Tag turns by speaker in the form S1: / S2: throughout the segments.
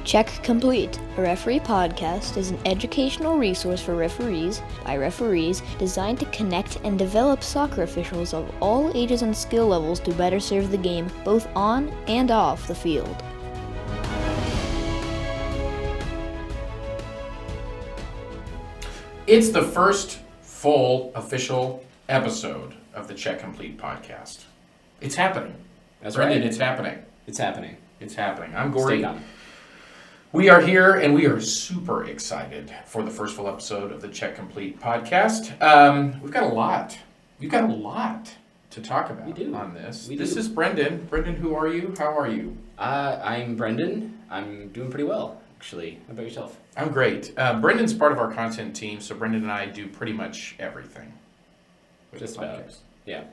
S1: Check Complete, a referee podcast, is an educational resource for referees, by referees, designed to connect and develop soccer officials of all ages and skill levels to better serve the game, both on and off the field.
S2: It's the first full official episode of the Check Complete podcast. It's happening.
S3: That's
S2: Brendan,
S3: right.
S2: it's happening.
S3: It's happening.
S2: It's happening. I'm Gordy.
S3: Stay calm.
S2: We are here, and we are super excited for the first full episode of the Check Complete podcast. We've got a lot. We've got a lot to talk about on this. This is Brendan. Brendan, who are you? How are you?
S3: I'm Brendan. I'm doing pretty well, actually. How about yourself?
S2: I'm great. Brendan's part of our content team, so Brendan and I do pretty much everything.
S3: Just about. Yeah.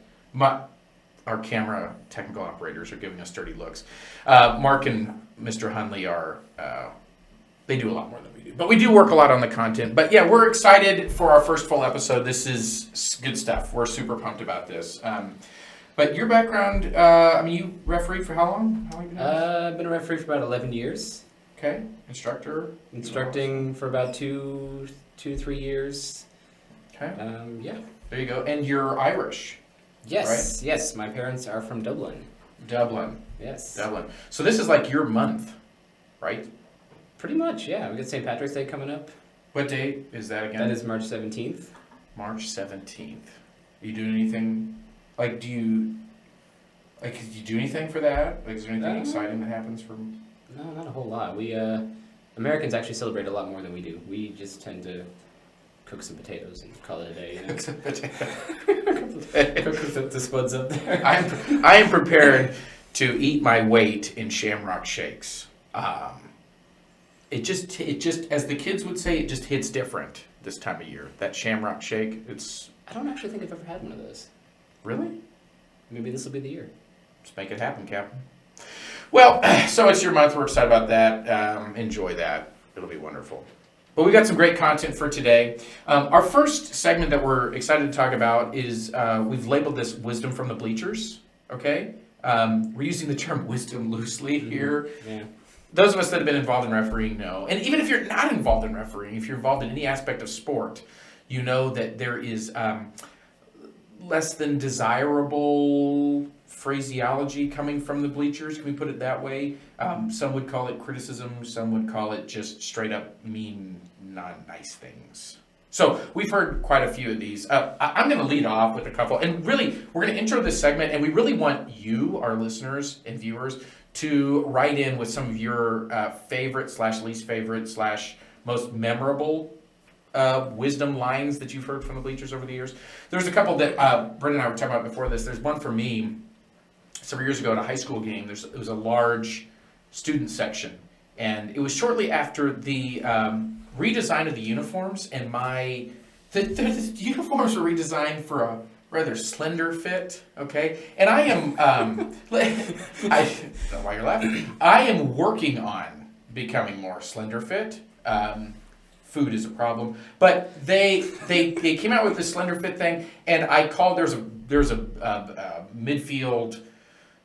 S2: Our camera technical operators are giving us dirty looks. Mark and Mr. Hunley are, they do a lot more than we do. But we do work a lot on the content. But yeah, we're excited for our first full episode. This is good stuff. We're super pumped about this. But your background, you refereed for how long? How long have you been doing this?
S3: I've been a referee for about 11 years.
S2: Okay. Instructor?
S3: Instructing for about 2 to 3 years.
S2: Okay.
S3: Yeah.
S2: There you go. And you're Irish.
S3: Yes.
S2: Right?
S3: Yes. My parents are from Dublin.
S2: Dublin.
S3: Yes.
S2: Dublin. So this is like your month, right?
S3: Pretty much, yeah. We got St. Patrick's Day coming up.
S2: What date is that again?
S3: That is March 17th.
S2: March 17th. Are you doing anything? Do you do anything for that? Is there anything exciting that happens from?
S3: No, not a whole lot. We Americans actually celebrate a lot more than we do. We just tend to cook some potatoes and call it a day. You know?
S2: Cook some potatoes.
S3: Cook the spuds up there.
S2: I am prepared to eat my weight in Shamrock Shakes. It just, as the kids would say, it just hits different this time of year. That Shamrock Shake,
S3: I don't actually think I've ever had one of those.
S2: Really?
S3: Maybe this will be the year.
S2: Let's make it happen, Captain. Well, so it's your month. We're excited about that. Enjoy that. It'll be wonderful. But we got some great content for today. Our first segment that we're excited to talk about is we've labeled this Wisdom from the Bleachers. Okay? We're using the term wisdom loosely here.
S3: Yeah.
S2: Those of us that have been involved in refereeing know, and even if you're not involved in refereeing, if you're involved in any aspect of sport, you know that there is less than desirable phraseology coming from the bleachers. Can we put it that way? Some would call it criticism. Some would call it just straight up mean, not nice things. So we've heard quite a few of these. I'm going to lead off with a couple. And really, we're going to intro this segment, and we really want you, our listeners and viewers, to write in with some of your favorite / least favorite / most memorable wisdom lines that you've heard from the bleachers over the years. There's a couple that Brendan and I were talking about before this. There's one for me several years ago at a high school game. It was a large student section, and it was shortly after the redesign of the uniforms, and the uniforms were redesigned for a rather slender fit, okay? And I am, I don't know why you're laughing. I am working on becoming more slender fit. Food is a problem, but they came out with this slender fit thing, and I called. There's a midfield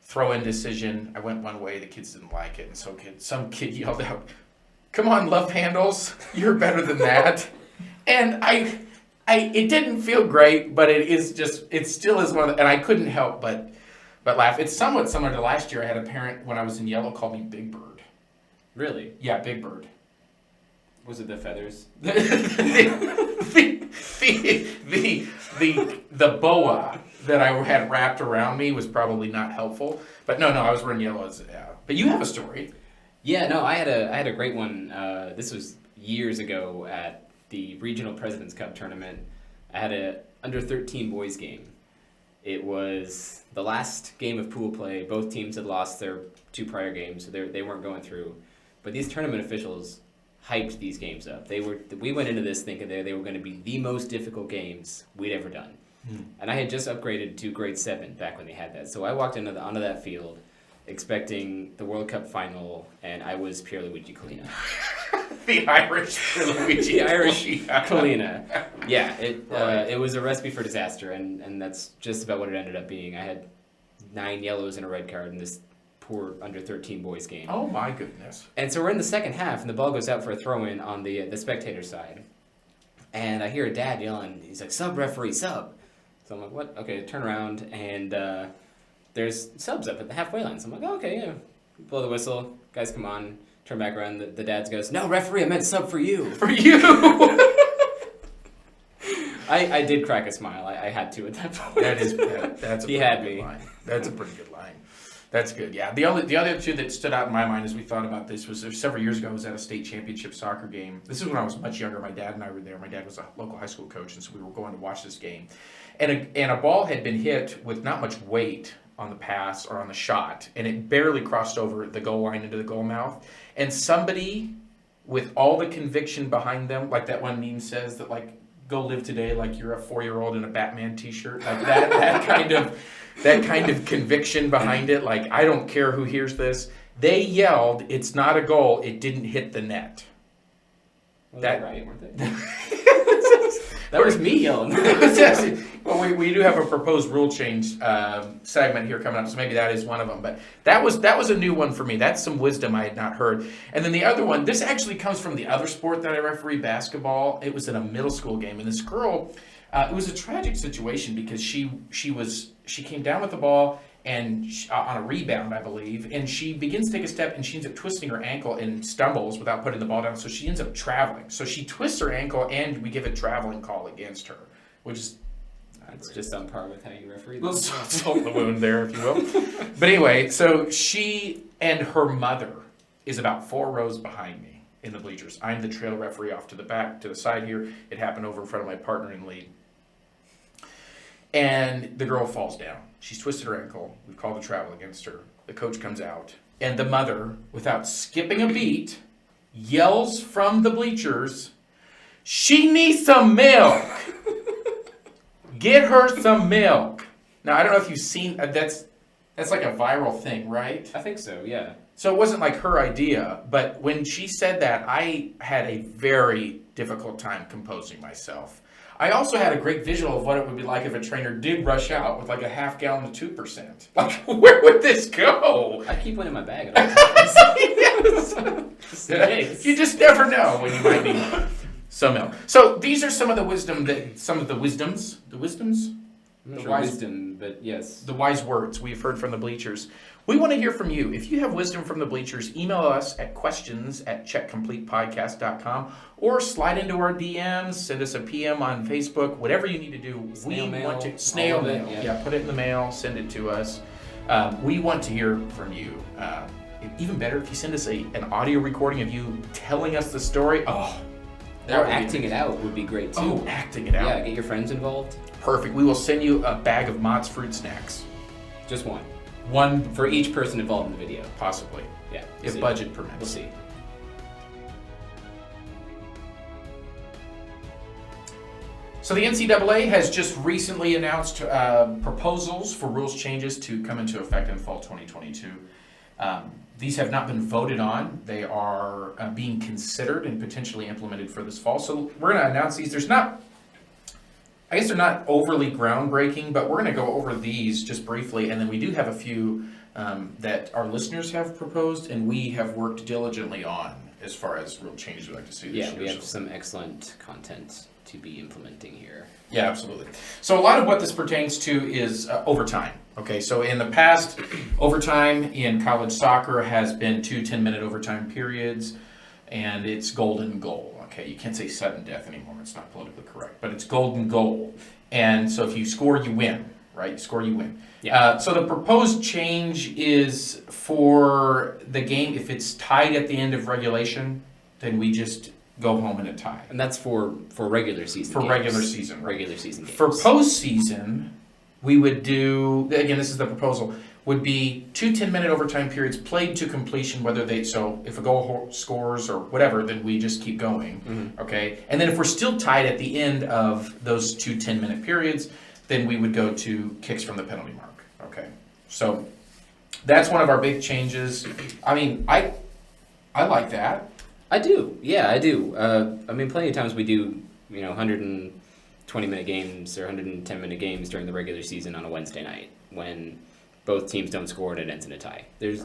S2: throw-in decision. I went one way. The kids didn't like it, and so some kid yelled out, "Come on, love handles! You're better than that!" And it didn't feel great, but it still is one of the, and I couldn't help but laugh. It's somewhat similar to last year. I had a parent when I was in yellow call me Big Bird.
S3: Really?
S2: Yeah, Big Bird.
S3: Was it the feathers?
S2: the boa that I had wrapped around me was probably not helpful. But no, I was wearing yellow but you have a story.
S3: Yeah, no, I had a great one. This was years ago at the Regional President's Cup tournament. I had a under 13 boys game. It was the last game of pool play. Both teams had lost their 2 prior games, so they weren't going through. But these tournament officials hyped these games up. We went into this thinking they were going to be the most difficult games we'd ever done. And I had just upgraded to grade 7 back when they had that. So I walked onto that field expecting the World Cup final, and I was Pierluigi Collina.
S2: The Irish Pierluigi.
S3: The Irish Collina. Yeah, it was a recipe for disaster, and that's just about what it ended up being. I had 9 yellows and a red card, and this poor under 13 boys game.
S2: Oh my goodness.
S3: And so we're in the second half, and the ball goes out for a throw-in on the spectator side. And I hear a dad yelling, he's like, "Sub, referee, sub." So I'm like, "What?" Okay, turn around, and there's subs up at the halfway line. So I'm like, "Oh, okay, yeah." Blow the whistle. Guys, come on. Turn back around. The dad goes, "No, referee, I meant sub for you."
S2: For you!
S3: I did crack a smile. I had to at that point.
S2: That's a
S3: He
S2: pretty
S3: had
S2: good
S3: me.
S2: line. That's a pretty good line. That's good, yeah. The other two that stood out in my mind as we thought about this was several years ago I was at a state championship soccer game. This is when I was much younger. My dad and I were there. My dad was a local high school coach, and so we were going to watch this game. And a ball had been hit with not much weight on the pass or on the shot, and it barely crossed over the goal line into the goal mouth. And somebody with all the conviction behind them, like that one meme says, that like, "Go live today like you're a 4-year-old in a Batman t-shirt," like that kind of conviction behind it, like, I don't care who hears this. They yelled, "It's not a goal, it didn't hit the net."
S3: Well,
S2: That-
S3: right, weren't they? That was me yelling.
S2: Well, we do have a proposed rule change segment here coming up, so maybe that is one of them. But that was a new one for me. That's some wisdom I had not heard. And then the other one, this actually comes from the other sport that I referee, basketball. It was in a middle school game, and this girl, it was a tragic situation because she came down with the ball and on a rebound, I believe, and she begins to take a step and she ends up twisting her ankle and stumbles without putting the ball down, so she ends up traveling. So she twists her ankle and we give a traveling call against her, which is...
S3: It's just on par with how you referee.
S2: Little salt in the wound there, if you will. But anyway, so she and her mother is about 4 rows behind me in the bleachers. I'm the trail referee off to the back, to the side here. It happened over in front of my partner in lead. And the girl falls down. She's twisted her ankle. We've called a travel against her. The coach comes out. And the mother, without skipping a beat, yells from the bleachers, "She needs some milk! Get her some milk!" Now, I don't know if you've seen, that's like a viral thing, right?
S3: I think so, yeah.
S2: So it wasn't like her idea, but when she said that, I had a very difficult time composing myself. I also had a great visual of what it would be like if a trainer did rush out with like a half gallon of 2%. Like, where would this go?
S3: I keep one in my bag at all times. Just in case.
S2: You just never know when you might need some milk. So these are some of the wisdoms,
S3: I'm not
S2: The
S3: sure
S2: wise-
S3: wisdom, but yes.
S2: the wise words we've heard from the bleachers. We want to hear from you. If you have wisdom from the bleachers, email us at questions@checkcompletepodcast.com or slide into our DMs, send us a PM on Facebook, whatever you need to do.
S3: Snail
S2: we
S3: mail,
S2: want to
S3: all
S2: snail
S3: of it,
S2: mail.
S3: yeah.
S2: Yeah, put it in the mail, send it to us. We want to hear from you. Even better if you send us an audio recording of you telling us the story. Oh,
S3: Or acting it out would be great too.
S2: Oh, acting it out.
S3: Yeah, get your friends involved.
S2: Perfect. We will send you a bag of Mott's fruit snacks.
S3: Just one.
S2: One,
S3: For each person involved in the video.
S2: possibly,
S3: Yeah.
S2: if
S3: see.
S2: budget permits.
S3: We'll see.
S2: So the NCAA has just recently announced proposals for rules changes to come into effect in fall 2022. These have not been voted on. They are being considered and potentially implemented for this fall. So we're going to announce these. I guess they're not overly groundbreaking, but we're going to go over these just briefly. And then we do have a few that our listeners have proposed and we have worked diligently on as far as rule changes we'd like to see this
S3: Yeah,
S2: year.
S3: we have
S2: So-
S3: some excellent content to be implementing here.
S2: Yeah, absolutely. So a lot of what this pertains to is overtime. Okay, so in the past, overtime in college soccer has been 2 10-minute overtime periods, and it's golden goal. Okay, you can't say sudden death anymore. It's not politically correct, but it's golden goal. And so if you score, you win, right? You score, you win.
S3: Yeah.
S2: So the proposed change is for the game, if it's tied at the end of regulation, then we just go home in a tie.
S3: And that's for regular season
S2: For
S3: games.
S2: regular season, right.
S3: Regular season games.
S2: For postseason, we would do, again, this is the proposal, would be 2 10-minute overtime periods played to completion, so if a goal scores or whatever, then we just keep going, okay? And then if we're still tied at the end of those 2 10-minute periods, then we would go to kicks from the penalty mark, okay? So that's one of our big changes. I mean, I like that.
S3: I do. Yeah, I do. I mean, plenty of times we do, 120-minute games or 110-minute games during the regular season on a Wednesday night when both teams don't score and it ends in a tie.
S2: Right.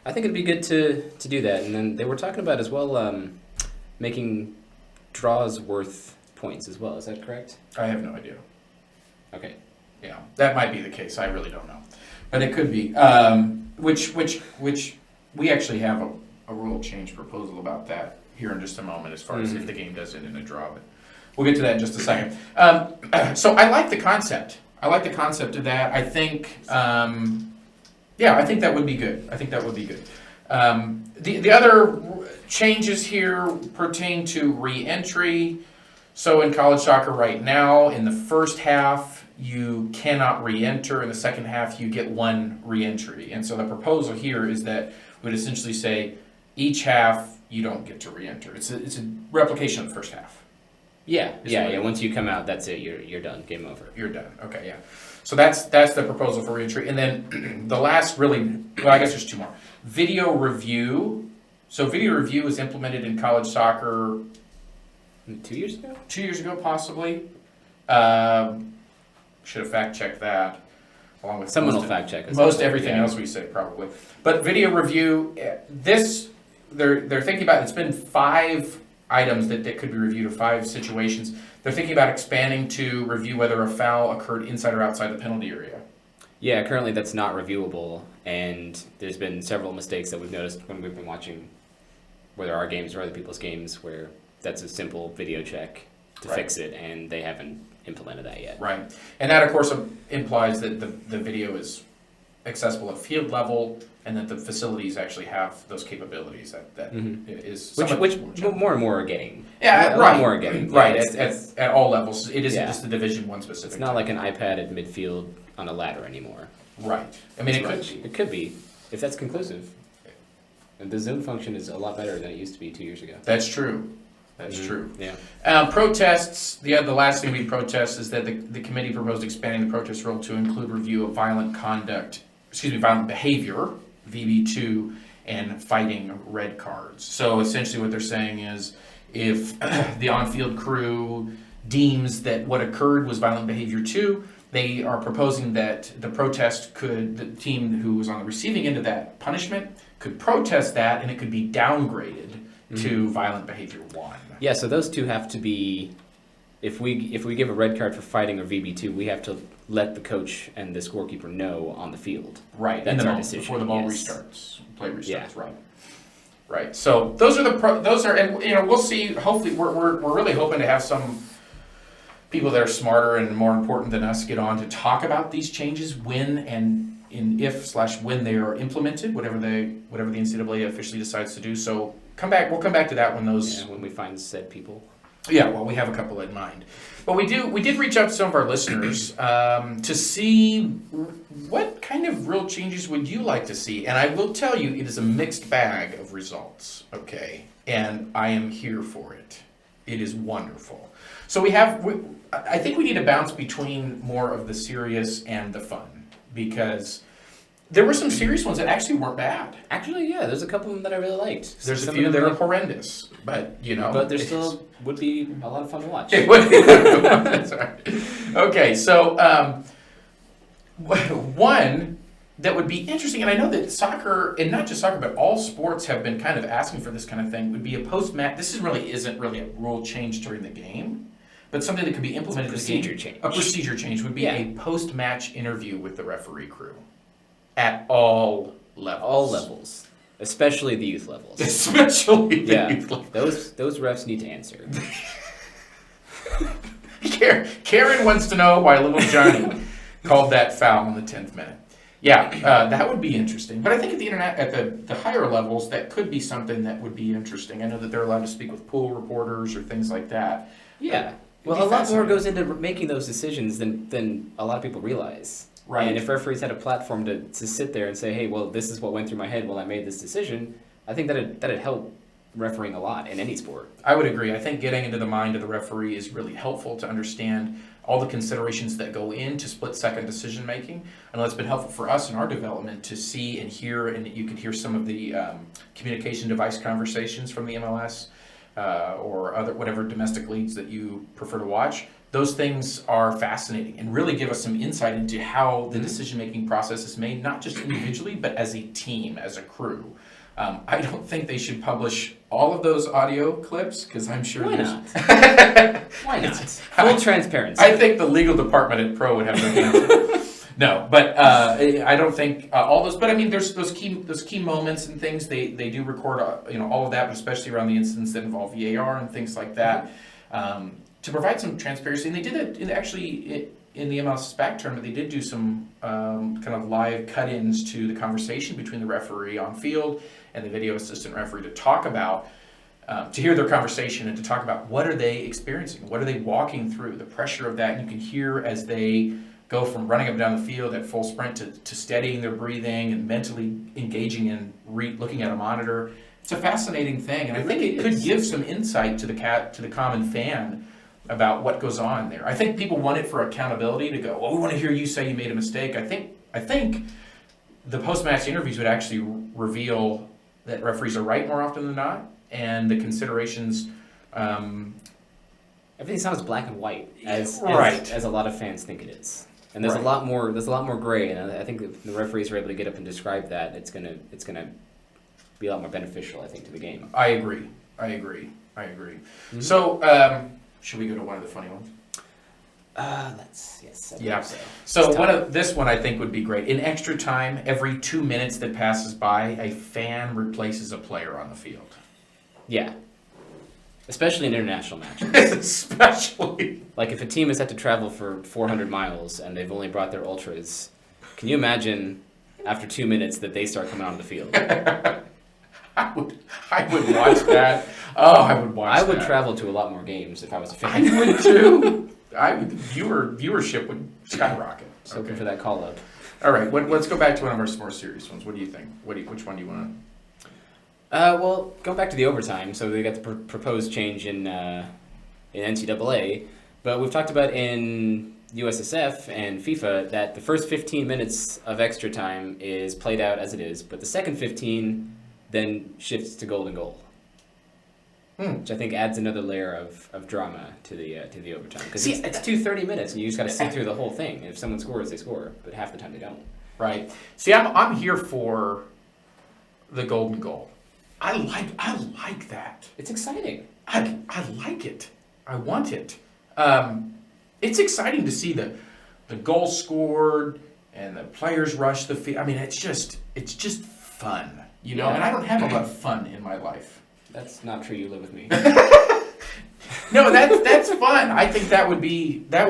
S3: I think it'd be good to do that. And then they were talking about as well making draws worth points as well. Is that correct?
S2: I have no idea.
S3: Okay.
S2: Yeah, that might be the case. I really don't know, but it could be. Which we actually have a rule change proposal about that here in just a moment, as far as if the game does end in a draw. But we'll get to that in just a second. So I like the concept. I like the concept of that. I think, I think that would be good. I think that would be good. The other changes here pertain to re-entry. So in college soccer right now, in the first half, you cannot re-enter. In the second half, you get one re-entry. And so the proposal here is that we would essentially say each half you don't get to re-enter. It's a replication of the first half.
S3: Yeah. Once you come out, that's it. You're done. Game over.
S2: You're done. Okay, yeah. So that's the proposal for re-entry. And then the last I guess there's two more. Video review. So video review was implemented in college soccer
S3: 2 years ago?
S2: 2 years ago, possibly. Should have fact-checked that. Along with
S3: someone will fact-check us.
S2: Most everything else we say, probably. But video review, they're thinking about, it's been 5 items that could be reviewed, or 5 situations. They're thinking about expanding to review whether a foul occurred inside or outside the penalty area.
S3: Yeah, currently that's not reviewable, and there's been several mistakes that we've noticed when we've been watching, whether our games or other people's games, where that's a simple video check to fix it, and they haven't implemented that yet. Right.
S2: And that, of course, implies that the video is accessible at field level, and that the facilities actually have those capabilities. That is
S3: which more and more are getting.
S2: Yeah,
S3: a lot more are getting.
S2: Right, at all levels. It isn't just the Division I specific.
S3: It's not like an iPad at midfield on a ladder anymore.
S2: Right. I mean,
S3: it could be, if that's conclusive. And the Zoom function is a lot better than it used to be 2 years ago.
S2: That's true. That's true.
S3: Yeah.
S2: Protests. The last thing we protest is that the committee proposed expanding the protest rule to include review of violent behavior, VB2, and fighting red cards. So essentially what they're saying is, if the on-field crew deems that what occurred was violent behavior 2, they are proposing that the team who was on the receiving end of that punishment could protest that, and it could be downgraded to violent behavior 1.
S3: Yeah, so those two have to be, if we give a red card for fighting or VB2, we have to let the coach and the scorekeeper know on the field.
S2: Right,
S3: that's our decision.
S2: Before the ball restarts, play restarts, right. So those are, and we'll see. Hopefully, we're really hoping to have some people that are smarter and more important than us get on to talk about these changes when they are implemented, whatever the NCAA officially decides to do. So we'll come back to that when
S3: we find said people.
S2: Yeah, well, we have a couple in mind. But we did reach out to some of our listeners to see what kind of real changes would you like to see. And I will tell you, it is a mixed bag of results, okay? And I am here for it. It is wonderful. So I think we need to bounce between more of the serious and the fun, because there were some serious ones that actually weren't bad.
S3: Actually, yeah, there's a couple of them that I really liked.
S2: There's a few that are horrendous, but
S3: But there still would be a lot of fun to watch.
S2: It would be That's right. Okay, so one that would be interesting, and I know that soccer, and not just soccer, but all sports have been kind of asking for this kind of thing, would be a post-match. This isn't really a rule change during the game, but something that could be implemented in the game. A procedure change would be a post-match interview with the referee crew. At all levels.
S3: All levels. Especially the youth levels.
S2: Especially the youth levels.
S3: Those refs need to answer.
S2: Karen wants to know why little Johnny called that foul in the 10th minute. Yeah, that would be interesting. But I think at the higher levels, that could be something that would be interesting. I know that they're allowed to speak with pool reporters or things like that.
S3: Yeah. Well, a lot more goes into making those decisions than a lot of people realize.
S2: Right.
S3: And if referees had a platform to sit there and say, hey, well, this is what went through my head while I made this decision, I think that'd help refereeing a lot in any sport.
S2: I would agree. I think getting into the mind of the referee is really helpful to understand all the considerations that go into split-second decision-making. And it's been helpful for us in our development to see and hear, and you can hear some of the communication device conversations from the MLS or other whatever domestic leagues that you prefer to watch. those things are fascinating and really give us some insight into how the decision-making process is made, not just individually, but as a team, as a crew. I don't think they should publish all of those audio clips because I'm sure
S3: Why
S2: there's...
S3: not? Why not? Full transparency.
S2: I think the legal department at Pro would have no answer. No, but I don't think all those. But I mean, there's those key moments and things. They do record all of that, but especially around the incidents that involve VAR and things like that, to provide some transparency. And they did it actually in the MLS back tournament. They did do some kind of live cut-ins to the conversation between the referee on field and the video assistant referee to talk about. To hear their conversation and to talk about what are they experiencing, what are they walking through, the pressure of that. And you can hear as they go from running up and down the field at full sprint to steadying their breathing and mentally engaging in looking at a monitor. It's a fascinating thing, and I think it could give some insight to the common fan about what goes on there. I think people want it for accountability, to go, well, we want to hear you say you made a mistake. I think the post-match interviews would actually reveal that referees are right more often than not, and the considerations.
S3: Everything sounds black and white, as a lot of fans think it is. And there's a lot more. There's a lot more gray, and I think if the referees are able to get up and describe that, it's gonna be a lot more beneficial, I think, to the game.
S2: I agree. Mm-hmm. So, should we go to one of the funny ones? So this one I think would be great. In extra time, every 2 minutes that passes by, a fan replaces a player on the field.
S3: Yeah. Especially in international matches.
S2: Especially.
S3: Like if a team has had to travel for 400 miles and they've only brought their ultras, can you imagine after 2 minutes that they start coming on the field?
S2: I would watch that. Oh, I would watch that.
S3: I would travel to a lot more games if I was a fan.
S2: I would too. Viewership would skyrocket.
S3: Just looking for that call up.
S2: All right, let's go back to one of our more serious ones. What do you think? Which one do you want?
S3: Well, going back to the overtime, so they got the proposed change in NCAA, but we've talked about in USSF and FIFA that the first 15 minutes of extra time is played out as it is, but the second 15 then shifts to golden goal. Which I think adds another layer of drama to the overtime. Because it's 30 minutes, and you just got to sit through the whole thing. If someone scores, they score, but half the time they don't.
S2: Right. See, I'm here for the golden goal. I like that.
S3: It's exciting.
S2: I like it. I want it. It's exciting to see the goal scored and the players rush the field. I mean, it's just fun, you know.
S3: Yeah.
S2: And I don't have a lot of fun in my life.
S3: That's not true. You live with me.
S2: No, that's fun. I think that would be. I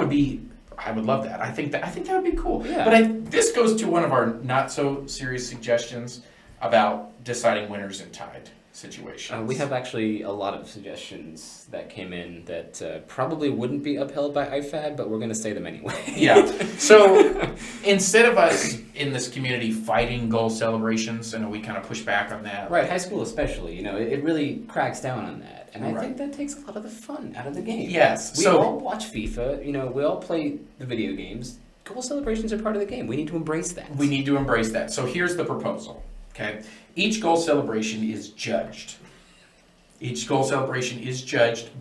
S2: would love that. I think that would be cool.
S3: Yeah.
S2: But this goes to one of our not so serious suggestions about deciding winners in tied situations.
S3: We have actually a lot of suggestions that came in that probably wouldn't be upheld by IFAB, but we're going to say them anyway.
S2: Yeah. So instead of us in this community fighting goal celebrations, I know we kind of push back on that.
S3: Right, high school especially, it really cracks down on that. And I think that takes a lot of the fun out of the game.
S2: Yes.
S3: We all watch FIFA, we all play the video games. Goal celebrations are part of the game. We need to embrace that.
S2: So here's the proposal. Okay. Each goal celebration is judged.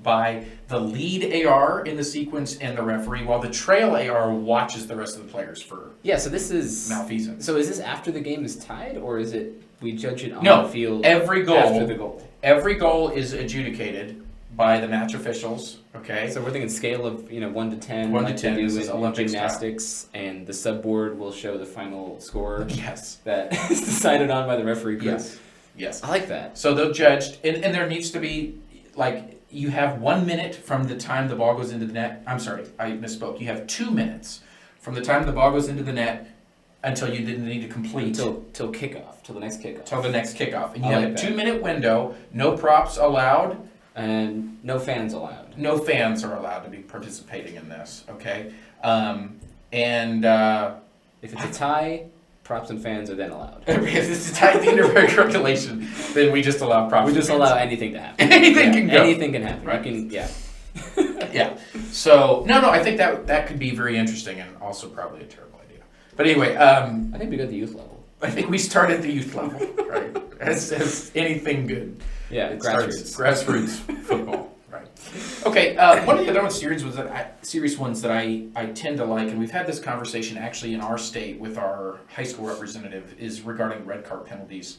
S2: By the lead AR in the sequence and the referee, while the trail AR watches the rest of the players for
S3: so this is
S2: malfeasance.
S3: So is this after the game is tied, or is it we judge it on the field
S2: every goal,
S3: after the goal?
S2: Every goal is adjudicated by the match officials. Okay.
S3: So we're thinking scale of 1 to 10.
S2: 1 to 10
S3: do
S2: is
S3: in
S2: Olympic
S3: gymnastics,
S2: style.
S3: And the subboard will show the final score.
S2: Yes.
S3: That is decided on by the referee.
S2: Yes.
S3: I like that.
S2: So they're judged, and there needs to be, you have 1 minute from the time the ball goes into the net. I'm sorry, I misspoke. You have 2 minutes from the time the ball goes into the net until you didn't need to complete.
S3: Till kickoff, till the next kickoff.
S2: Till the next kickoff. And you have a 2 minute window, no props allowed.
S3: And no fans allowed.
S2: No fans are allowed to be participating in this, okay?
S3: If it's a tie, props and fans are then allowed.
S2: If it's a tie at the end of our calculation, then we just allow props.
S3: We just allow anything to happen.
S2: Anything can go.
S3: Anything can happen.
S2: Right. Yeah. So, no, I think that could be very interesting and also probably a terrible idea. But anyway.
S3: I think we go to the youth level.
S2: I think we start at the youth level, right? As anything good.
S3: Yeah,
S2: grassroots football, right? Okay, one of the other serious ones that I tend to like, and we've had this conversation actually in our state with our high school representative, is regarding red card penalties.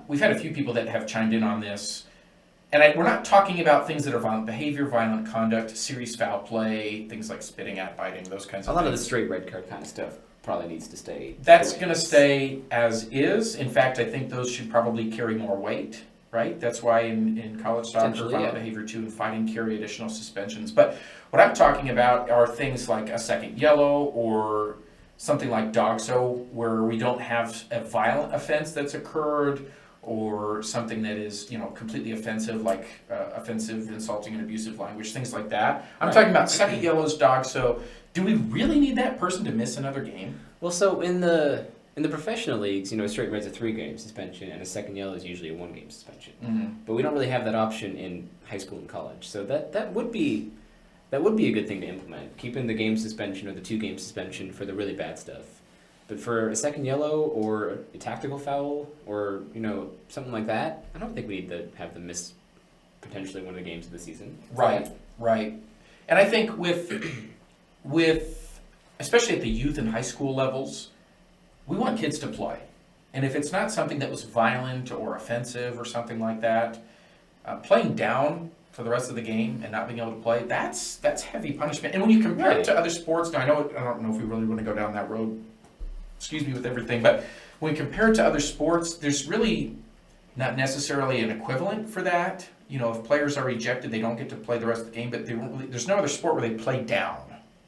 S2: We've had a few people that have chimed in on this, and we're not talking about things that are violent behavior, violent conduct, serious foul play, things like spitting at, biting, those kinds of things.
S3: A lot of the straight red card kind of stuff probably needs to stay.
S2: That's going to stay as is. In fact, I think those should probably carry more weight, right? That's why in college soccer, violent behavior 2 and fighting carry additional suspensions. But what I'm talking about are things like a second yellow or something like dogso, where we don't have a violent offense that's occurred, or something that is, completely offensive, like offensive, insulting, and abusive language, things like that. I'm talking about second yellows, dogso. Do we really need that person to miss another game?
S3: Well, so in the professional leagues, a straight red's a 3-game suspension, and a second yellow is usually a 1-game suspension. Mm-hmm. But we don't really have that option in high school and college. So that would be a good thing to implement, keeping the game suspension or the 2-game suspension for the really bad stuff. But for a second yellow or a tactical foul or something like that, I don't think we need to have them miss potentially one of the games of the season.
S2: Right. And I think with especially at the youth and high school levels, we want kids to play. And if it's not something that was violent or offensive or something like that, playing down for the rest of the game and not being able to play, that's heavy punishment. And when you compare it to other sports, now I don't know if we really want to go down that road, with everything, but when we compare it to other sports, there's really not necessarily an equivalent for that. If players are ejected, they don't get to play the rest of the game, but there's no other sport where they play down,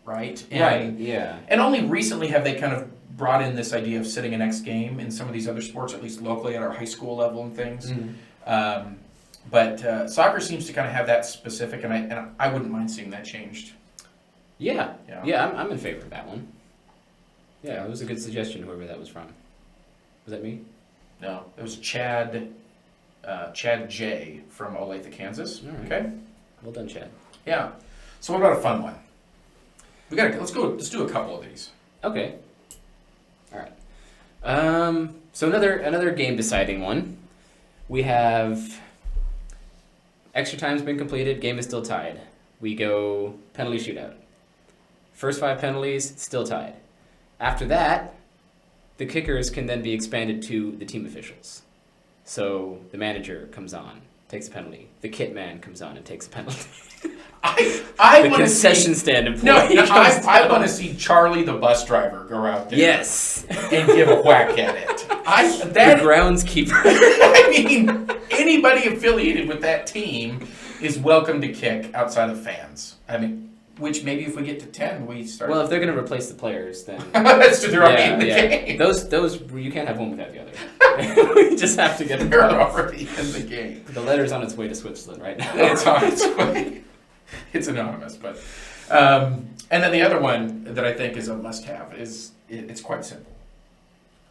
S2: right? And only recently have they kind of brought in this idea of sitting a next game in some of these other sports, at least locally at our high school level and things. Mm-hmm. But soccer seems to kind of have that specific, and I wouldn't mind seeing that changed.
S3: Yeah, I'm in favor of that one. Yeah, it was a good suggestion, whoever that was from. Was that me?
S2: No, it was Chad J. from Olathe, Kansas.
S3: All right.
S2: Okay.
S3: Well done, Chad.
S2: Yeah. So what about a fun one? Let's do a couple of these.
S3: Okay. All right. So another game deciding one. We have extra time's been completed, game is still tied. We go penalty shootout. First 5 penalties, still tied. After that, the kickers can then be expanded to the team officials. So the manager comes on, takes a penalty. The kit man comes on and takes a penalty.
S2: I
S3: the concession stand employee.
S2: No, I want to see Charlie the bus driver go out there.
S3: Yes,
S2: and give a whack at it.
S3: The groundskeeper.
S2: I mean, anybody affiliated with that team is welcome to kick outside of fans. I mean, which maybe if we get to 10, we start.
S3: Well, if they're going to replace the players, then
S2: that's true. They're already in the game.
S3: Those you can't have one without the other. We just have to get them.
S2: They're already in the game.
S3: The letter's on its way to Switzerland right now.
S2: It's on its way. It's anonymous, but and then the other one that I think is a must-have is it's quite simple.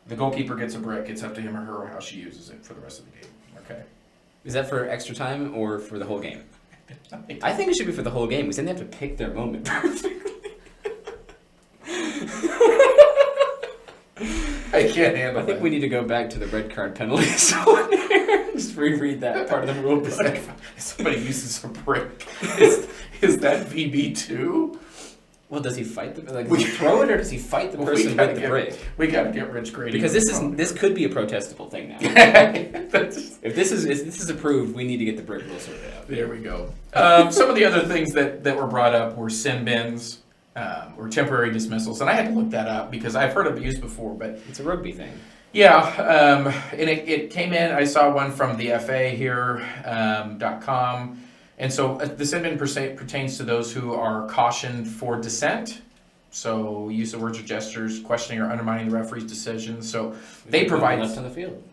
S2: The goalkeeper gets a brick. It's up to him or her how she uses it for the rest of the game. Okay.
S3: Is that for extra time or for the whole game? I think it should be for the whole game because then they have to pick their moment perfectly.
S2: I can't handle
S3: I think
S2: that.
S3: we need to go back to the red card penalties. Just reread that part of the rule book.
S2: If somebody uses a brick, is that VB2?
S3: Well, does he fight the does he throw it or does he fight the person with the brick?
S2: We got to get Rich Grady
S3: because this could be a protestable thing now. If this is approved, we need to get the brick rule sorted out.
S2: There we go. Some of the other things that were brought up were sin bins. Or temporary dismissals, and I had to look that up because I've heard it used before, but
S3: it's a rugby thing.
S2: Yeah, and it came in. I saw one from the FA here .com, and so the sin bin pertains to those who are cautioned for dissent. So use of words or gestures, questioning or undermining the referee's decision. So they provide
S3: left on the field.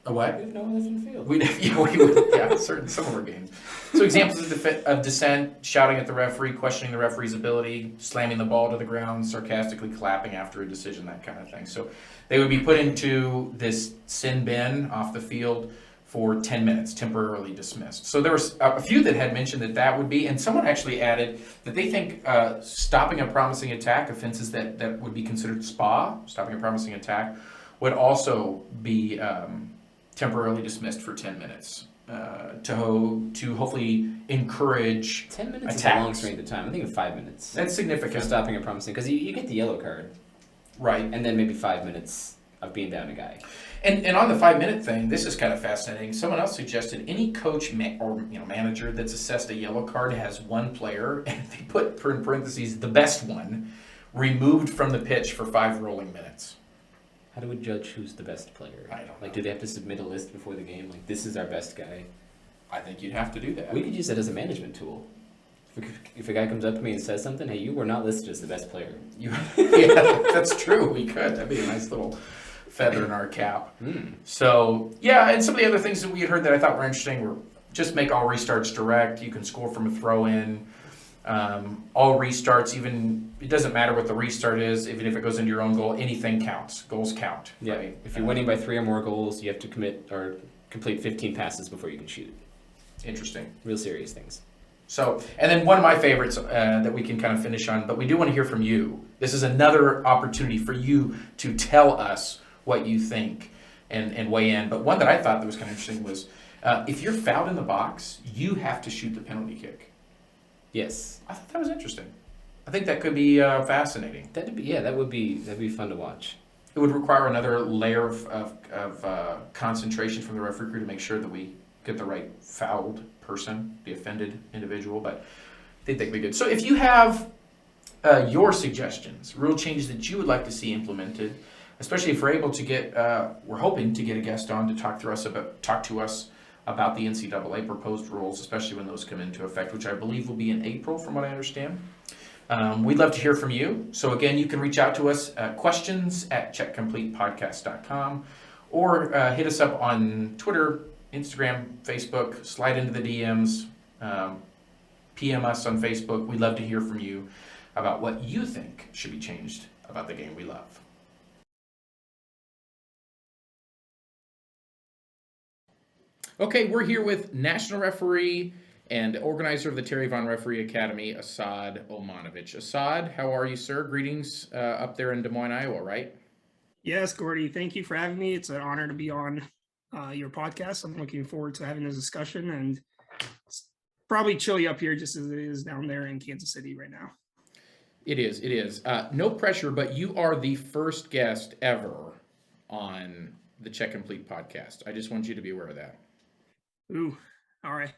S2: A what?
S3: We have no one left in the field.
S2: Some of our games. So examples of dissent: shouting at the referee, questioning the referee's ability, slamming the ball to the ground, sarcastically clapping after a decision, that kind of thing. So they would be put into this sin bin off the field for 10 minutes, temporarily dismissed. So there was a few that had mentioned that would be, and someone actually added that they think stopping a promising attack, offenses that would be considered stopping a promising attack, would also be temporarily dismissed for 10 minutes. to hopefully encourage
S3: 10 minutes
S2: attacks.
S3: is a long string of time. I think 5 minutes.
S2: That's significant.
S3: For stopping and promising, because you get the yellow card,
S2: right?
S3: And then maybe 5 minutes of being down a guy.
S2: And on the 5-minute thing, this is kind of fascinating. Someone else suggested any coach or manager that's assessed a yellow card has one player, and they put in parentheses the best one, removed from the pitch for 5 rolling minutes.
S3: How do we judge who's the best player?
S2: I don't know.
S3: Like, do they have to submit a list before the game? Like, this is our best guy.
S2: I think you'd have to do that.
S3: We could use that as a management tool. If a guy comes up to me and says something, hey, you were not listed as the best player.
S2: Yeah, that's true. We could. That'd be a nice little feather in our cap. So, yeah, and some of the other things that we had heard that I thought were interesting were just make all restarts direct. You can score from a throw-in. All restarts, even, it doesn't matter what the restart is, even if it goes into your own goal, anything counts. Goals count.
S3: Yeah.
S2: Right?
S3: If you're winning by 3 or more goals, you have to commit or complete 15 passes before you can shoot.
S2: Interesting.
S3: Real serious things.
S2: So, and then one of my favorites that we can kind of finish on, but we do want to hear from you. This is another opportunity for you to tell us what you think and weigh in. But one that I thought that was kind of interesting was if you're fouled in the box, you have to shoot the penalty kick.
S3: Yes.
S2: I thought that was interesting. I think that could be fascinating.
S3: That'd be fun to watch.
S2: It would require another layer of concentration from the referee crew to make sure that we get the right fouled person, the offended individual, but I think that could be good. So if you have your suggestions, rule changes that you would like to see implemented, especially if we're able to get, we're hoping to get a guest on to talk to us about the NCAA proposed rules, especially when those come into effect, which I believe will be in April, from what I understand. We'd love to hear from you. So again, you can reach out to us, questions@checkcompletepodcast.com, or hit us up on Twitter, Instagram, Facebook, slide into the DMs, PM us on Facebook. We'd love to hear from you about what you think should be changed about the game we love. Okay, we're here with national referee and organizer of the Terry Vaughn Academy, Esad Omanovic. Esad, how are you, sir? Greetings up there in Des Moines, Iowa, right?
S4: Yes, Gordy. Thank you for having me. It's an honor to be on your podcast. I'm looking forward to having this discussion, and it's probably chilly up here just as it is down there in Kansas City right now.
S2: It is. No pressure, but you are the first guest ever on the Check Complete podcast. I just want you to be aware of that.
S4: Ooh, all right.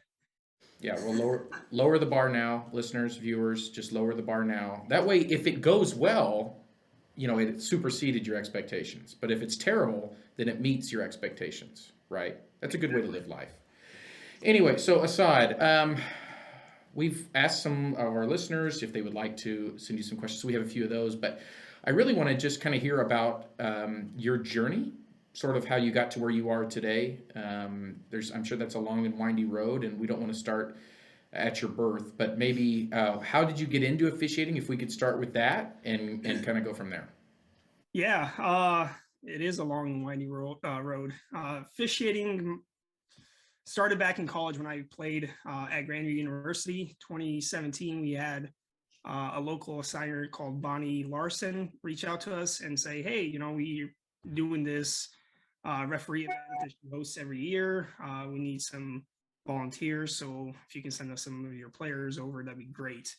S2: Yeah, we'll lower the bar now, listeners, viewers, just lower the bar now. That way, if it goes well, it superseded your expectations. But if it's terrible, then it meets your expectations, right? That's a good way to live life. Anyway, so Esad, we've asked some of our listeners if they would like to send you some questions. So we have a few of those, but I really want to just kind of hear about your journey, sort of how you got to where you are today. I'm sure that's a long and windy road, and we don't want to start at your birth, but maybe how did you get into officiating, if we could start with that and kind of go from there?
S4: Yeah, it is a long and windy road. Officiating started back in college when I played at Grandview University. 2017, we had a local assigner called Bonnie Larson reach out to us and say, hey, we're doing this referee event that she hosts every year. We need some volunteers, so if you can send us some of your players over, that'd be great.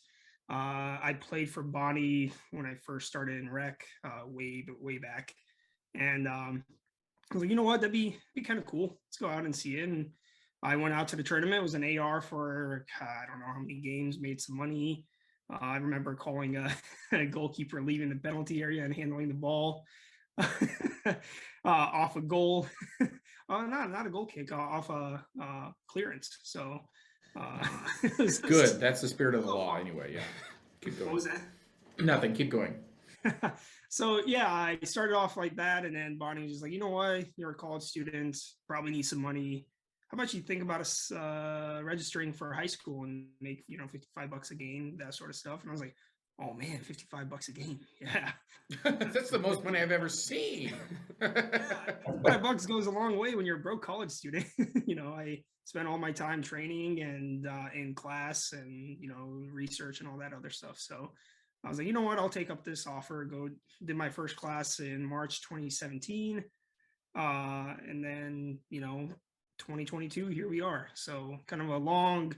S4: I played for Bonnie when I first started in rec way back, and I was like, you know what, that'd be kind of cool. Let's go out and see it. And I went out to the tournament. It was an AR for I don't know how many games, made some money. I remember calling a goalkeeper leaving the penalty area and handling the ball off a goal. Not a goal kick, off a clearance. So it was
S2: good. That's the spirit of the law anyway. Yeah. Keep going.
S4: What was that?
S2: Nothing. Keep going.
S4: So yeah, I started off like that, and then Bonnie was just like, you know what, you're a college student, probably need some money. How about you think about us registering for high school and make $55 a game, that sort of stuff? And I was like, oh man, $55 a game. Yeah.
S2: That's the most money I've ever seen.
S4: $5 goes a long way when you're a broke college student. I spent all my time training and in class and, research and all that other stuff. So I was like, you know what, I'll take up this offer, did my first class in March 2017. And then, 2022, here we are. So kind of a long,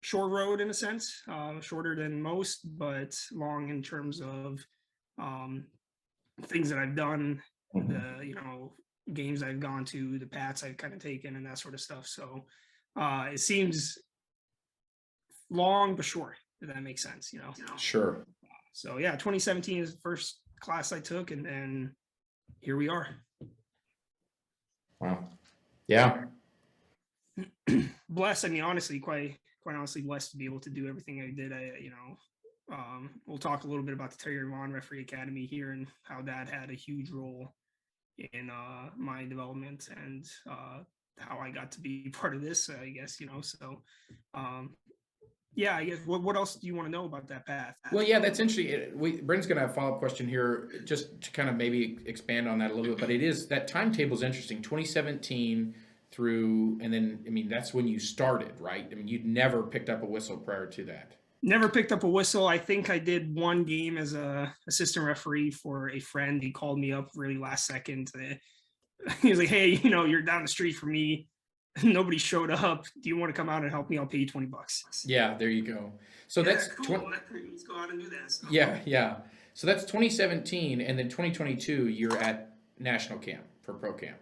S4: short road in a sense, shorter than most, but long in terms of things that I've done, the, games I've gone to, the paths I've kind of taken and that sort of stuff. So it seems long but short, if that makes sense,
S2: Sure.
S4: So yeah, 2017 is the first class I took, and then here we are.
S2: Wow. Yeah.
S4: Blessed. I mean, honestly, quite honestly blessed to be able to do everything I did. We'll talk a little bit about the Terry Vaughn Academy here and how that had a huge role in my development and how I got to be part of this, I guess, so yeah, I guess what else do you want to know about that path?
S2: Well, yeah, that's interesting. Brendan's going to have a follow-up question here just to kind of maybe expand on that a little bit, but it is, that timetable is interesting. 2017 through, and then, I mean, that's when you started, right? I mean, you'd never picked up a whistle prior to that.
S4: Never picked up a whistle. I think I did one game as a assistant referee for a friend. He called me up really last second. He was like, hey, you're down the street from me. Nobody showed up. Do you want to come out and help me? I'll pay you $20.
S2: Yeah, there you go. So that's
S4: cool. Let's go out and do that. So.
S2: Yeah. So that's 2017, and then 2022, you're at national camp for pro camp.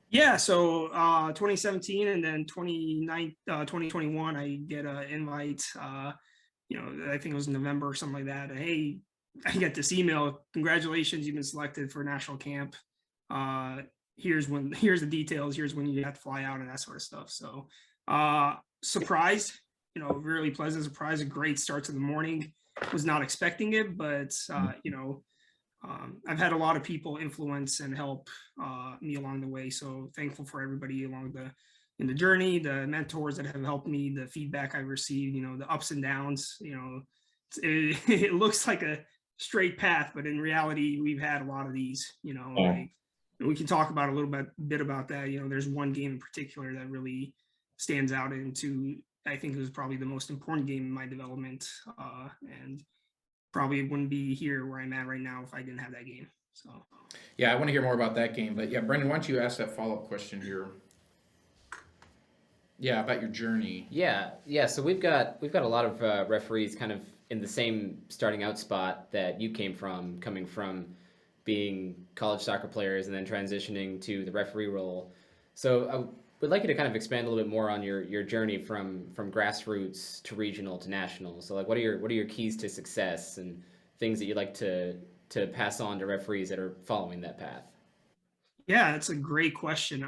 S4: Yeah, so 2017, and then 2021, I get an invite. I think it was November or something like that. Hey, I get this email. Congratulations, you've been selected for national camp. Here's the details. Here's when you have to fly out and that sort of stuff. So surprised, really pleasant surprise. A great start to the morning. Was not expecting it, but I've had a lot of people influence and help me along the way. So thankful for everybody in the journey, the mentors that have helped me, the feedback I received, the ups and downs. It looks like a straight path, but in reality, we've had a lot of these. Like, we can talk about a little bit about that. There's one game in particular that really stands out into, I think it was probably the most important game in my development, and probably wouldn't be here where I'm at right now if I didn't have that game. So
S2: yeah, I want to hear more about that game. But yeah, Brendan, why don't you ask that follow-up question here? Yeah, about your journey.
S3: Yeah. So we've got a lot of referees kind of in the same starting out spot that you came from, coming from being college soccer players and then transitioning to the referee role. So I would like you to kind of expand a little bit more on your journey from grassroots to regional to national. So like, what are your keys to success and things that you'd like to pass on to referees that are following that path?
S4: Yeah, that's a great question.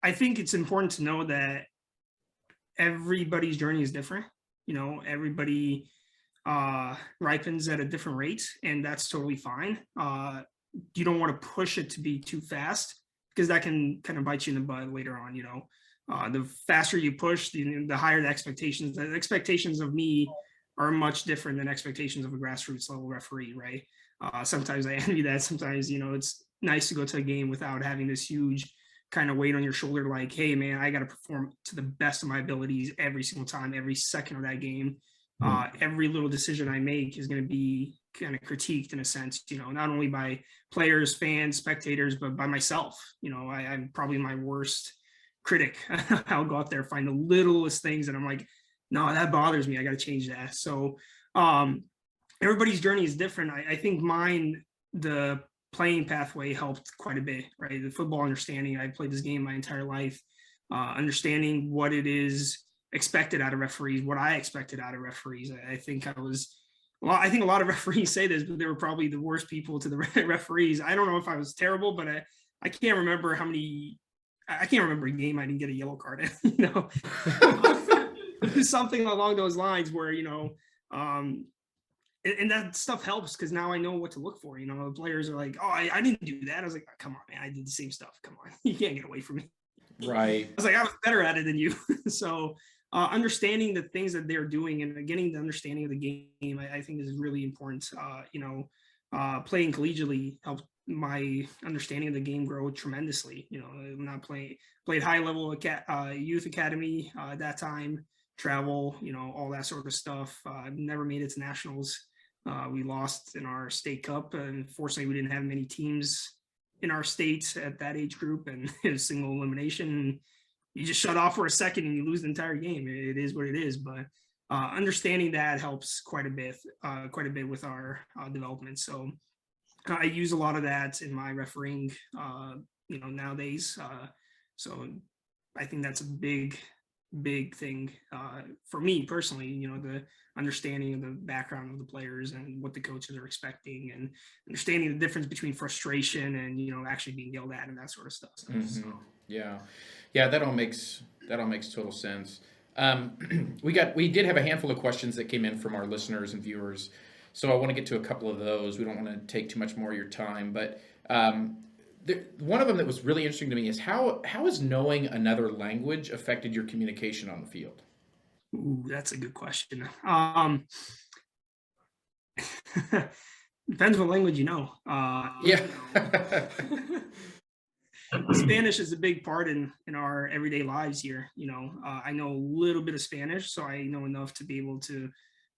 S4: I think it's important to know that everybody's journey is different. Everybody ripens at a different rate, and that's totally fine. You don't want to push it to be too fast, because that can kind of bite you in the butt later on. The faster you push, the higher the expectations. The expectations of me are much different than expectations of a grassroots level referee, right? Sometimes I envy that. Sometimes, it's nice to go to a game without having this huge kind of weight on your shoulder, like, hey man, I got to perform to the best of my abilities every single time, every second of that game. Every little decision I make is going to be kind of critiqued in a sense, not only by players, fans, spectators, but by myself. I'm probably my worst critic. I'll go out there, find the littlest things, and I'm like, no, that bothers me. I got to change that. So everybody's journey is different. I think mine, the playing pathway helped quite a bit, right? The football understanding. I played this game my entire life, understanding what it is expected out of referees, what I expected out of referees. I think a lot of referees say this, but they were probably the worst people to the referees. I don't know if I was terrible, but I can't remember I can't remember a game I didn't get a yellow card in, something along those lines where, and that stuff helps because now I know what to look for. The players are like, oh, I didn't do that. I was like, oh, come on, man, I did the same stuff. Come on, you can't get away from me.
S2: Right.
S4: I was like, I was better at it than you. So understanding the things that they're doing and getting the understanding of the game, I think is really important. Playing collegially helped my understanding of the game grow tremendously. I'm not played high level youth academy at that time, travel, all that sort of stuff. I've never made it to nationals. We lost in our state cup, and fortunately we didn't have many teams in our state at that age group, and it was single elimination. You just shut off for a second and you lose the entire game. It is what it is. But understanding that helps quite a bit with our development. So I use a lot of that in my refereeing, nowadays. So I think that's a big thing for me personally, the understanding of the background of the players and what the coaches are expecting, and understanding the difference between frustration and, actually being yelled at and that sort of stuff.
S2: Mm-hmm.
S4: So.
S2: Yeah, that all makes total sense. We did have a handful of questions that came in from our listeners and viewers, so I want to get to a couple of those. We don't want to take too much more of your time, but one of them that was really interesting to me is how has knowing another language affected your communication on the field?
S4: Ooh, that's a good question. Depends what language you know. Spanish is a big part in our everyday lives here. I know a little bit of Spanish, so I know enough to be able to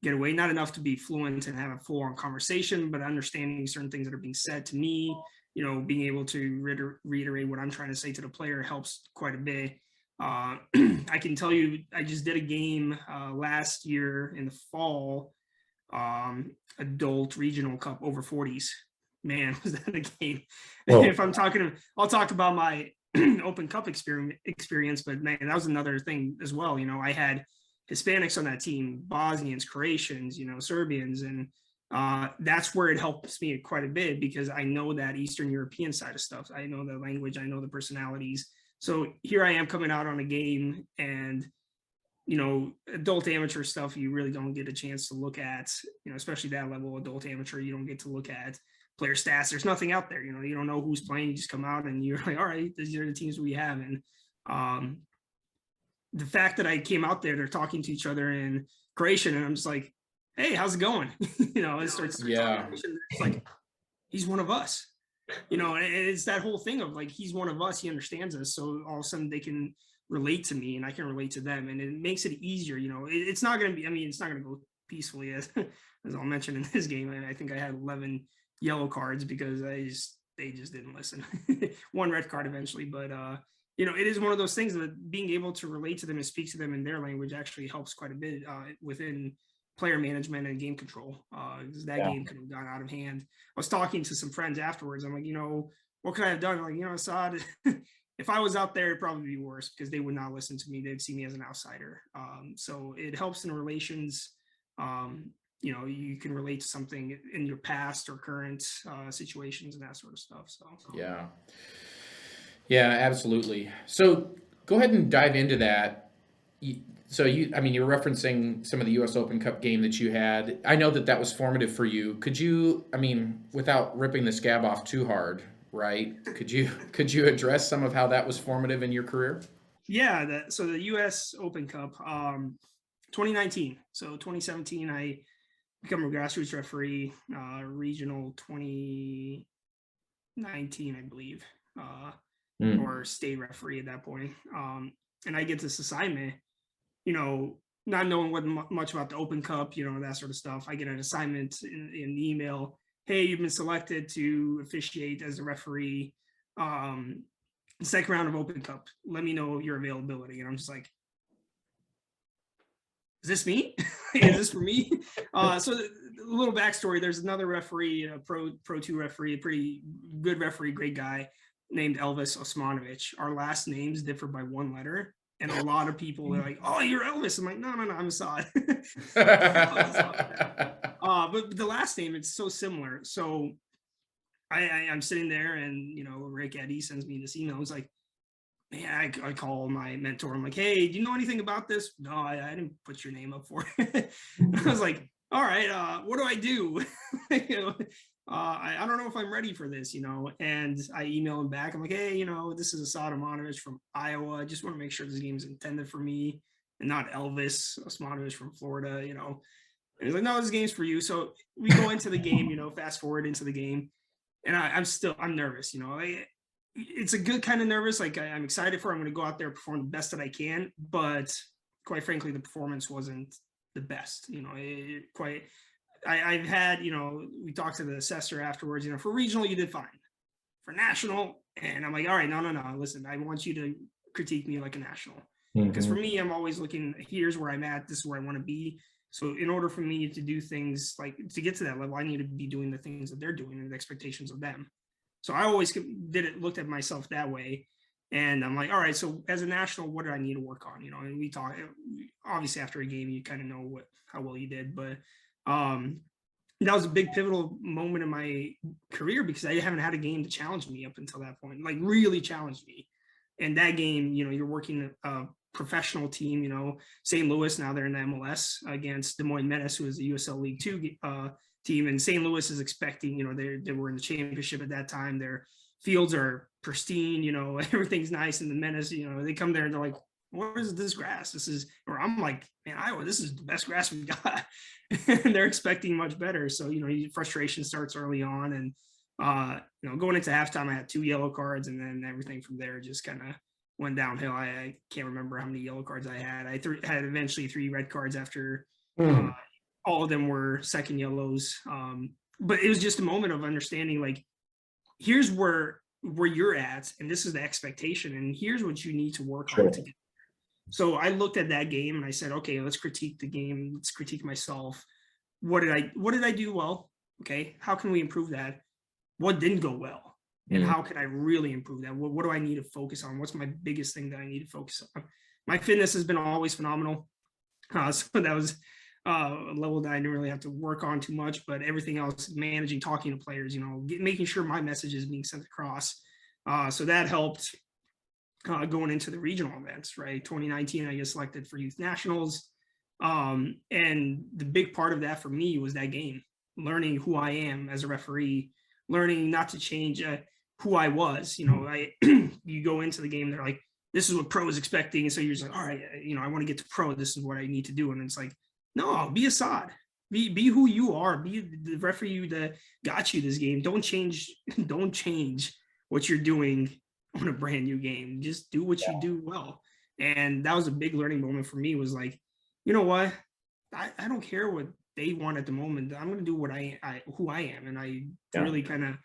S4: get away. Not enough to be fluent and have a full-on conversation, but understanding certain things that are being said to me, being able to reiterate what I'm trying to say to the player helps quite a bit. I can tell you, I just did a game last year in the fall, adult regional cup over 40s. Man, was that a game? If I'll talk about my Open Cup experience, but man, that was another thing as well. I had Hispanics on that team, Bosnians, Croatians, Serbians, and that's where it helps me quite a bit, because I know that Eastern European side of stuff. I know the language, I know the personalities. So here I am coming out on a game, and adult amateur stuff, you really don't get a chance to look at, especially that level, adult amateur, you don't get to look at player stats. There's nothing out there, you don't know who's playing. You just come out and you're like, all right, these are the teams we have. And the fact that I came out there, they're talking to each other in Croatian, and I'm just like, hey, how's it going? It starts it's like, he's one of us. And it's that whole thing of like, he's one of us, he understands us. So all of a sudden they can relate to me and I can relate to them, and it makes it easier. It's not going to be, it's not going to go peacefully as I'll mention in this game. I think I had 11 yellow cards because they just didn't listen. One red card eventually, but it is one of those things that being able to relate to them and speak to them in their language actually helps quite a bit within player management and game control. Because that game could have gone out of hand. I was talking to some friends afterwards. I'm like, what could I have done? I'm like, Esad, if I was out there, it'd probably be worse, because they would not listen to me. They'd see me as an outsider. So it helps in relations. You can relate to something in your past or current situations and that sort of stuff. So
S2: yeah, absolutely. So go ahead and dive into that. So you're referencing some of the U.S. Open Cup game that you had. I know that was formative for you. Could you, without ripping the scab off too hard, right? Could you address some of how that was formative in your career?
S4: Yeah. So the U.S. Open Cup, 2019. So 2017, I become a grassroots referee, regional 2019, I believe, or state referee at that point. And I get this assignment, not knowing much about the Open Cup, that sort of stuff. I get an assignment in the email. Hey, you've been selected to officiate as a referee, second round of Open Cup. Let me know your availability. And I'm just like, is this me? Is this for me? So a little backstory, there's another referee, a Pro 2 referee, a pretty good referee, great guy, named Elvis Osmanovic. Our last names differ by one letter. And a lot of people are like, oh, you're Elvis. I'm like, no, I'm Esad. But the last name, it's so similar. So I'm sitting there, and, Rick Eddy sends me this email. He's like, man, I call my mentor. I'm like, hey, do you know anything about this? No, I didn't put your name up for it. I was like, all right, what do I do? I don't know if I'm ready for this, and I email him back. I'm like, hey, this is Esad Omanovic from Iowa. I just want to make sure this game's intended for me and not Elvis Osmanovic from Florida, And he's like, no, this game's for you. So we go into the game, fast forward into the game, and I'm nervous, it's a good kind of nervous. Like I'm excited for it. I'm going to go out there, perform the best that I can, but quite frankly, the performance wasn't the best, I've had, we talked to the assessor afterwards, for regional, you did fine. for national. And I'm like, all right, no, listen, I want you to critique me like a national.
S5: Mm-hmm.
S4: Because for me, I'm always looking, here's where I'm at, this is where I want to be. So in order for me to do things like to get to that level, I need to be doing the things that they're doing and the expectations of them. So I always looked at myself that way. And I'm like, all right, so as a national, what do I need to work on? You know, and we talk, obviously after a game, you kind of know how well you did, but that was a big pivotal moment in my career because I haven't had a game to challenge me up until that point, like really challenged me. And that game, you know, you're working a professional team, you know, St. Louis, now they're in the MLS against Des Moines Menace, who is the USL League Two team. And St. Louis is expecting, you know, they were in the championship at that time. Their fields are pristine, you know, everything's nice. And the Menace, you know, they come there and they're like, what is this grass? Or I'm like, man, Iowa, this is the best grass we got. And they're expecting much better. So, you know, frustration starts early on. And, you know, going into halftime, I had 2 yellow cards, and then everything from there just kind of went downhill. I can't remember how many yellow cards I had. I had eventually 3 red cards after all of them were second yellows. But it was just a moment of understanding, like, here's where you're at, and this is the expectation, and here's what you need to work on to get. So I looked at that game and I said, okay, let's critique the game. Let's critique myself. What did I do well? Okay, how can we improve that? What didn't go well? And how can I really improve that? What do I need to focus on? What's my biggest thing that I need to focus on? My fitness has been always phenomenal. So that was a level that I didn't really have to work on too much, but everything else, managing, talking to players, you know, making sure my message is being sent across. So that helped going into the regional events, right? 2019, I get selected for youth nationals. And the big part of that for me was that game, learning who I am as a referee, learning not to change who I was. You know, you go into the game, they're like, this is what pro is expecting. And so you're just like, all right, you know, I want to get to pro. This is what I need to do. And it's like, no, be Esad. Be who you are. Be the referee that got you this game. Don't change what you're doing on a brand new game. Just do what you do well. And that was a big learning moment for me, was like, you know what? I don't care what they want at the moment. I'm going to do what who I am. And I really kind of,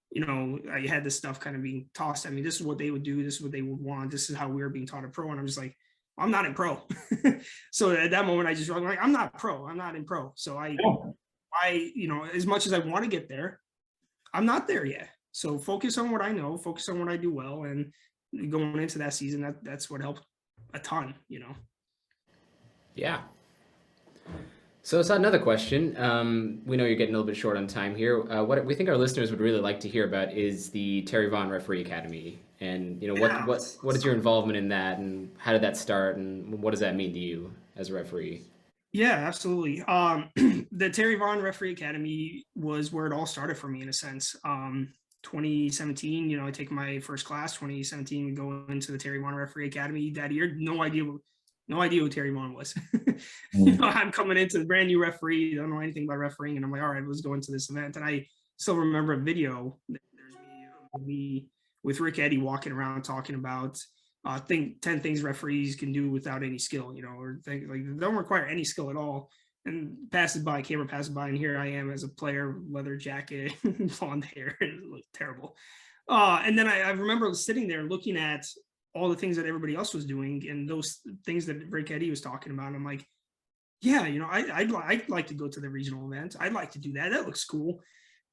S4: you know, I had this stuff kind of being tossed at me. This is what they would do. This is what they would want. This is how we were being taught at pro. And I'm just like, I'm not in pro. So at that moment, I just was like, I'm not pro. I'm not in pro. So I, you know, as much as I want to get there, I'm not there yet. So focus on what I know, focus on what I do well. And going into that season, that's what helped a ton, you know?
S3: Yeah. So it's another question. We know you're getting a little bit short on time here. What we think our listeners would really like to hear about is the Terry Vaughn Referee Academy. And, you know, what is your involvement in that, and how did that start, and what does that mean to you as a referee?
S4: Yeah, absolutely. The Terry Vaughn Referee Academy was where it all started for me, in a sense. 2017, you know, I take my first class. 2017, we go into the Terry Vaughn Referee Academy that year. No idea who Terry Vaughn was. You know, I'm coming into the brand new referee, don't know anything about refereeing, and I'm like, all right, let's go into this event. And I still remember a video. There's me with Rick Eddy walking around talking about 10 things referees can do without any skill, you know, or things like don't require any skill at all. And camera passes by, and here I am as a player, leather jacket, blonde hair, and it looked terrible. And then I remember sitting there looking at all the things that everybody else was doing, and those things that Rick Eddy was talking about. I'm like, yeah, you know, I'd like to go to the regional event. I'd like to do that. That looks cool.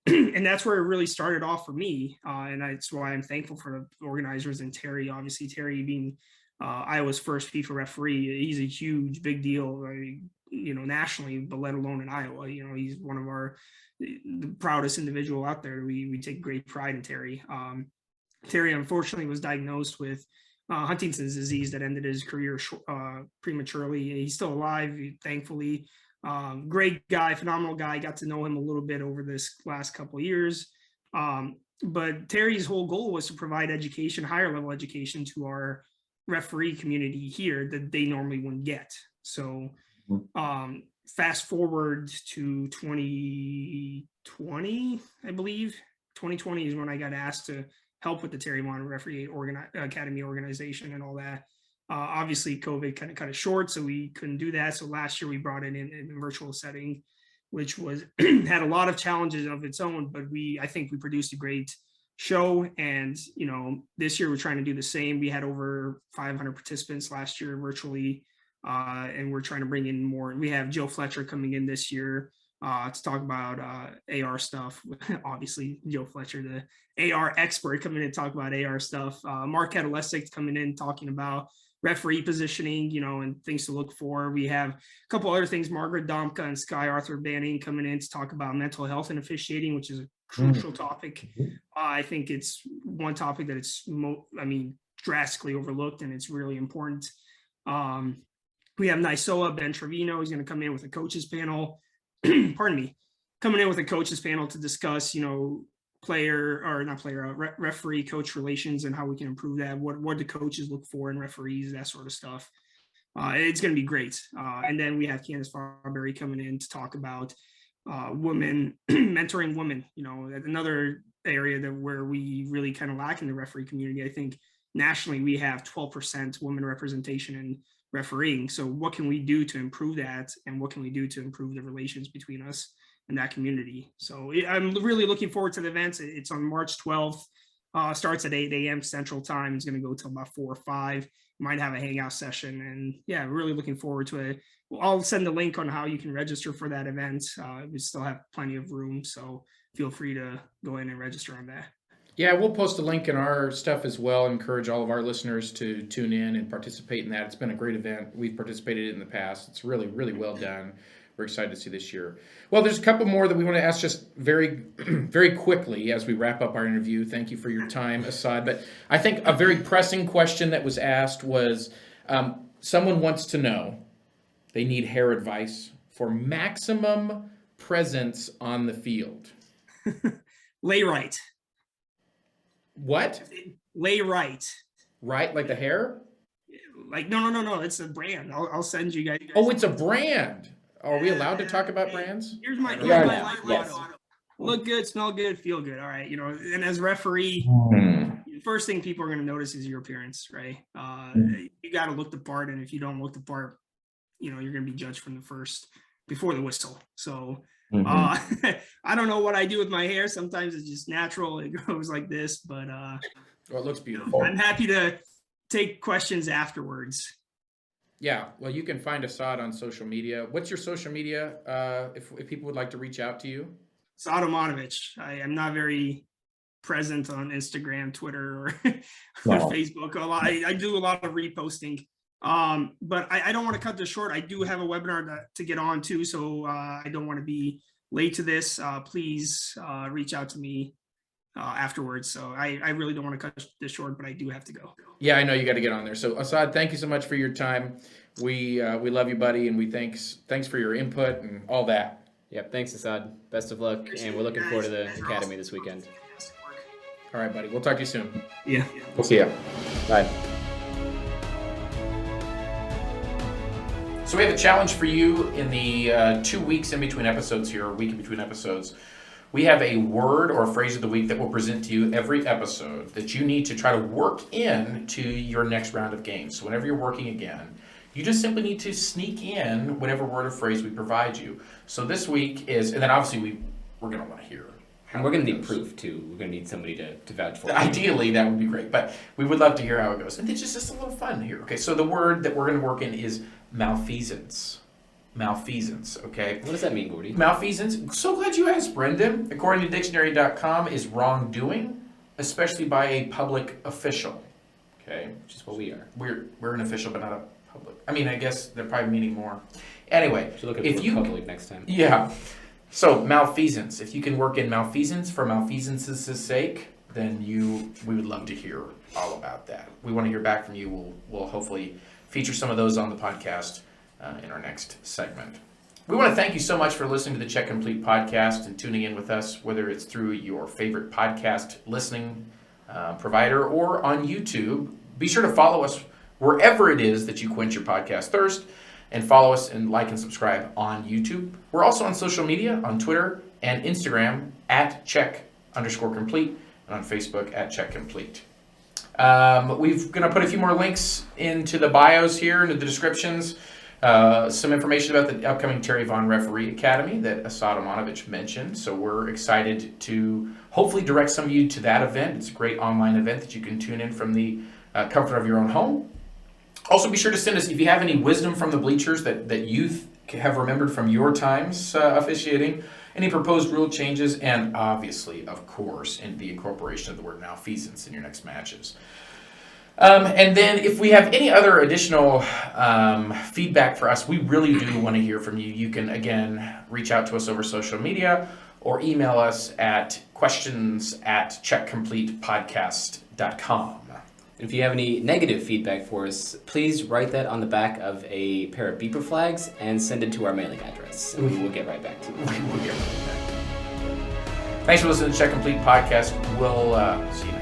S4: And that's where it really started off for me. And that's why I'm thankful for the organizers and Terry, obviously Terry being Iowa's first FIFA referee. He's a huge, big deal, you know, nationally, but let alone in Iowa. You know, he's one of the proudest individual out there. We take great pride in Terry. Terry, unfortunately, was diagnosed with Huntington's disease that ended his career prematurely. He's still alive, thankfully. Great guy, phenomenal guy. Got to know him a little bit over this last couple of years. But Terry's whole goal was to provide education, higher level education, to our referee community here that they normally wouldn't get. So fast forward to 2020, I believe. 2020 is when I got asked to help with the Terry Vaughn Referee Academy organization and all that. Obviously, COVID kind of cut it short, so we couldn't do that. So last year we brought it in a virtual setting, which was had a lot of challenges of its own, but I think we produced a great show. And, this year we're trying to do the same. We had over 500 participants last year virtually, and we're trying to bring in more. We have Joe Fletcher coming in this year to talk about AR stuff. Obviously, Joe Fletcher, the AR expert, coming in to talk about AR stuff. Mark Catalesic coming in talking about referee positioning, and things to look for. We have a couple other things, Margaret Domka and Sky Arthur Banning coming in to talk about mental health and officiating, which is a crucial topic. I think it's one topic that it's, drastically overlooked, and it's really important. We have Nisoa Ben Trevino. He's going to come in with a coaches panel. Pardon me, coming in with a coaches panel to discuss, referee coach relations and how we can improve that. What do coaches look for in referees, that sort of stuff. It's going to be great. And then we have Candace Farberry coming in to talk about women, mentoring women, another area where we really kind of lack in the referee community. I think nationally we have 12% women representation in refereeing. So what can we do to improve that? And what can we do to improve the relations between us and that community? So I'm really looking forward to the events. It's on March 12th, starts at 8 a.m. Central Time. It's going to go till about 4 or 5. Might have a hangout session, and yeah, really looking forward to it. I'll send the link on how you can register for that event. We still have plenty of room, so feel free to go in and register on that.
S2: Yeah, we'll post a link in our stuff as well. Encourage all of our listeners to tune in and participate in that. It's been a great event. We've participated in the past. It's really, really well done. We're excited to see this year. Well, there's a couple more that we want to ask just very, very quickly as we wrap up our interview. Thank you for your time, Esad. But I think a very pressing question that was asked was, someone wants to know, they need hair advice for maximum presence on the field.
S4: Lay right.
S2: What?
S4: Lay right.
S2: Right? Like the hair?
S4: Like, no. It's a brand. I'll send you guys.
S2: Oh, it's a brand. Are we allowed to talk about brands?
S4: Here's my
S3: Yes.
S4: Look good, smell good, feel good. All right. And as referee, first thing people are going to notice is your appearance, right? You got to look the part. And if you don't look the part, you're going to be judged from the first, before the whistle. So I don't know what I do with my hair. Sometimes it's just natural. It goes like this, but
S2: well, it looks beautiful.
S4: I'm happy to take questions afterwards.
S2: Yeah, well, you can find Esad on social media. What's your social media if people would like to reach out to you?
S4: Esad Omanovic. I am not very present on Instagram, Twitter, or Facebook. I do a lot of reposting. But I don't want to cut this short. I do have a webinar to get on too, so I don't want to be late to this. Please reach out to me afterwards. So I really don't want to cut this short, but I do have to go.
S2: Yeah, I know you got to get on there. So Esad, thank you so much for your time. We love you, buddy, and thanks for your input and all that.
S3: Yep, thanks, Esad. Best of luck, and we're looking forward to the academy this weekend.
S2: All right, buddy. We'll talk to you soon.
S4: Yeah.
S2: We'll see you.
S3: Bye.
S2: So we have a challenge for you in the 2 weeks in between episodes here, a week in between episodes. We have a word or phrase of the week that we'll present to you every episode that you need to try to work into your next round of games. So whenever you're working again, you just simply need to sneak in whatever word or phrase we provide you. So this week is, and then obviously we're going to want to hear.
S3: And we're going to need proof, too. We're going to need somebody to vouch for it.
S2: Ideally, that would be great, but we would love to hear how it goes. And it's just a little fun here. Okay, so the word that we're going to work in is malfeasance. Malfeasance, okay?
S3: What does that mean, Gordy?
S2: Malfeasance, so glad you asked, Brendan. According to dictionary.com, is wrongdoing, especially by a public official, okay?
S3: Which is what we are.
S2: We're an official, but not a public. I mean, I guess they're probably meaning more. Anyway,
S3: should look at public next time.
S2: Yeah. So malfeasance. If you can work in malfeasance for malfeasance's sake, then we would love to hear all about that. We want to hear back from you. We'll hopefully feature some of those on the podcast in our next segment. We want to thank you so much for listening to the Check Complete podcast and tuning in with us, whether it's through your favorite podcast listening provider or on YouTube. Be sure to follow us wherever it is that you quench your podcast thirst, and follow us and like and subscribe on YouTube. We're also on social media, on Twitter and Instagram at check_complete, and on Facebook at checkcomplete. We're going to put a few more links into the bios here, into the descriptions. some information about the upcoming Terry Vaughn Referee Academy that Esad Omanovic mentioned. So we're excited to hopefully direct some of you to that event. It's a great online event that you can tune in from the comfort of your own home. Also, be sure to send us, if you have any wisdom from the bleachers that you have remembered from your times officiating, any proposed rule changes, and obviously, of course, in the incorporation of the word malfeasance in your next matches. And then if we have any other additional feedback for us, we really do want to hear from you. You can, again, reach out to us over social media or email us at questions@checkcompletepodcast.com.
S3: If you have any negative feedback for us, please write that on the back of a pair of beeper flags and send it to our mailing address, and we will get right back to you.
S2: Thanks for listening to Check Complete Podcast. We'll see you